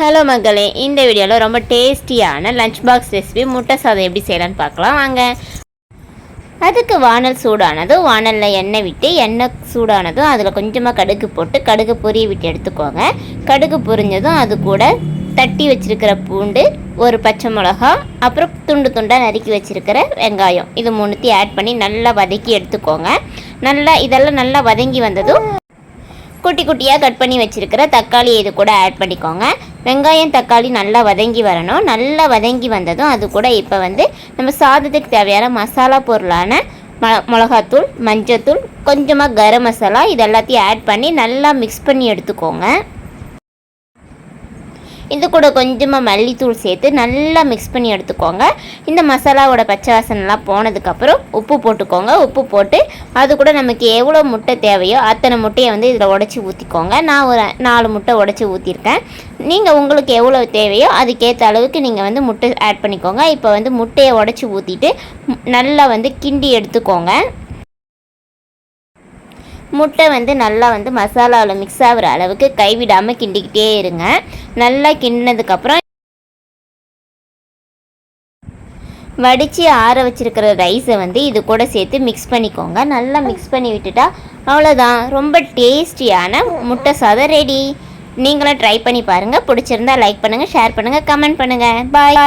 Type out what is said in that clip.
Hello மக்களே, இந்த வீடியோவில் ரொம்ப டேஸ்டியான லஞ்ச் பாக்ஸ் ரெசிபி முட்டை சாதம் எப்படி செய்யலான்னு பார்க்கலாம் வாங்க. அதுக்கு வானல் சூடானதும் வானலில் எண்ணெய் விட்டு எண்ணெய் சூடானதும் அதில் கொஞ்சமாக கடுகு போட்டு கடுகு பொரிய விட்டு எடுத்துக்கோங்க. கடுகு பொரிஞ்சதும் அது கூட தட்டி வச்சுருக்கிற பூண்டு, ஒரு பச்சை மிளகா, அப்புறம் துண்டு துண்டாக நறுக்கி வச்சுருக்கிற வெங்காயம், இது மூணுத்தையும் ஆட் பண்ணி நல்லா வதக்கி எடுத்துக்கோங்க. இதெல்லாம் நல்லா வதங்கி வந்ததும் குட்டி குட்டியாக கட் பண்ணி வச்சுருக்கிற தக்காளி இது கூட ஆட் பண்ணிக்கோங்க. வெங்காயம் தக்காளி நல்லா வதங்கி வரணும். நல்லா வதங்கி வந்ததும் அது கூட இப்போ நம்ம சாதத்துக்கு தேவையான மசாலா பொருளான மிளகாத்தூள், மஞ்சத்தூள், கொஞ்சமாக கரம் மசாலா இது எல்லாத்தையும் ஆட் பண்ணி நல்லா மிக்ஸ் பண்ணி எடுத்துக்கோங்க. இது கூட கொஞ்சமாக மல்லித்தூள் சேர்த்து நல்லா மிக்ஸ் பண்ணி எடுத்துக்கோங்க. இந்த மசாலாவோட பச்சை வாசனைலாம் போனதுக்கப்புறம் உப்பு போட்டுக்கோங்க. உப்பு போட்டு அது கூட நமக்கு எவ்வளோ முட்டை தேவையோ அத்தனை முட்டையை இதில் உடச்சி ஊற்றிக்கோங்க. நான் ஒரு 4 முட்டை உடச்சி ஊற்றிருக்கேன். நீங்கள் உங்களுக்கு எவ்வளோ தேவையோ அதுக்கேற்ற அளவுக்கு நீங்கள் முட்டை ஆட் பண்ணிக்கோங்க. இப்போ முட்டையை உடச்சி ஊற்றிட்டு நல்லா கிண்டி எடுத்துக்கோங்க. முட்டை நல்லா மசாலாவில் மிக்ஸ் ஆகிற அளவுக்கு கைவிடாமல் கிண்டிக்கிட்டே இருங்க. நல்லா கிண்டினதுக்கப்புறம் வடித்து ஆற வச்சுருக்கிற ரைஸை இது கூட சேர்த்து மிக்ஸ் பண்ணிக்கோங்க. நல்லா மிக்ஸ் பண்ணி விட்டுட்டா அவ்வளோதான், ரொம்ப டேஸ்டியான முட்டை சாதம் ரெடி. நீங்களும் ட்ரை பண்ணி பாருங்கள். பிடிச்சிருந்தா லைக் பண்ணுங்கள், ஷேர் பண்ணுங்கள், கமெண்ட் பண்ணுங்கள். பாய்.